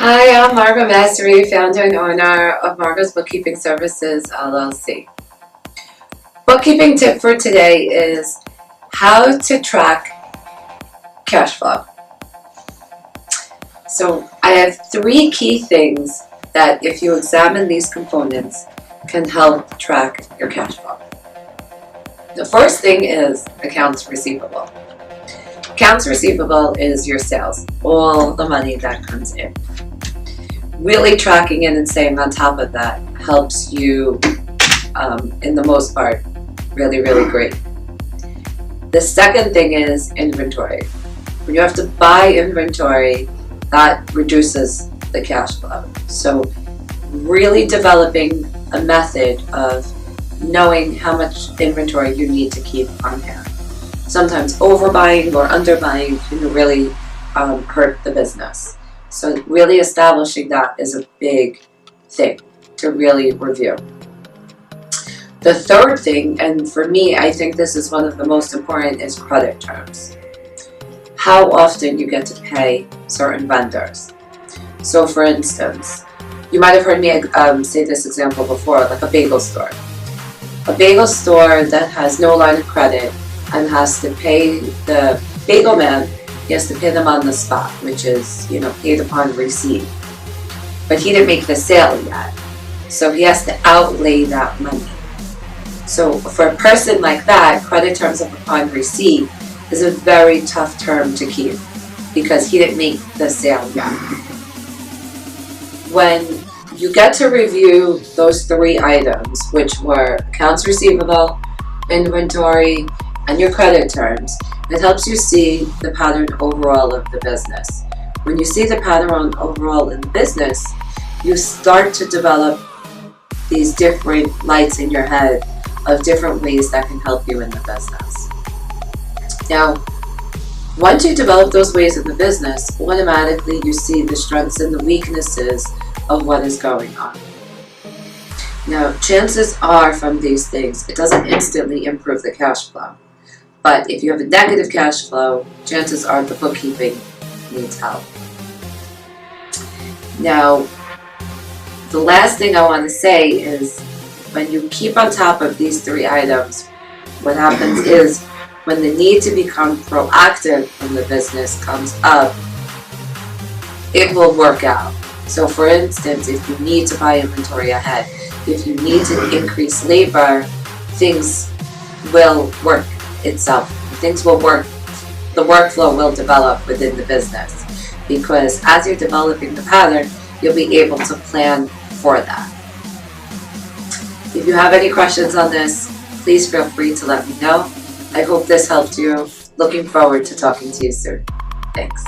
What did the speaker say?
Hi, I'm Margot Massery, founder and owner of Margot's Bookkeeping Services, LLC. Bookkeeping tip for today is how to track cash flow. So I have three key things that if you examine these components can help track your cash flow. The first thing is accounts receivable. Accounts receivable is your sales, all the money that comes in. Really tracking it and staying on top of that helps you, in the most part, really great. The second thing is inventory. When you have to buy inventory, that reduces the cash flow. So really developing a method of knowing how much inventory you need to keep on hand. Sometimes overbuying or underbuying can really hurt the business. So really establishing that is a big thing to really review. The third thing, and for me, I think this is one of the most important, is credit terms. How often you get to pay certain vendors. So for instance, you might have heard me say this example before, like a bagel store. A bagel store that has no line of credit and has to pay the bagel man, he has to pay them on the spot, which is, paid upon receipt. But he didn't make the sale yet, so he has to outlay that money. So for a person like that, credit terms of upon receipt is a very tough term to keep because he didn't make the sale yet. When you get to review those three items, which were accounts receivable, inventory, and your credit terms, it helps you see the pattern overall of the business. When you see the pattern overall in the business, you start to develop these different lights in your head of different ways that can help you in the business. Now, once you develop those ways in the business, automatically you see the strengths and the weaknesses of what is going on. Now, chances are from these things, it doesn't instantly improve the cash flow. But if you have a negative cash flow, chances are the bookkeeping needs help. Now, the last thing I want to say is when you keep on top of these three items, what happens is when the need to become proactive in the business comes up, it will work out. So for instance, if you need to buy inventory ahead, if you need to increase labor, things will work itself. Things will work, the workflow will develop within the business because as you're developing the pattern, you'll be able to plan for that. If you have any questions on this, please feel free to let me know. I hope this helped you. Looking forward to talking to you soon. Thanks.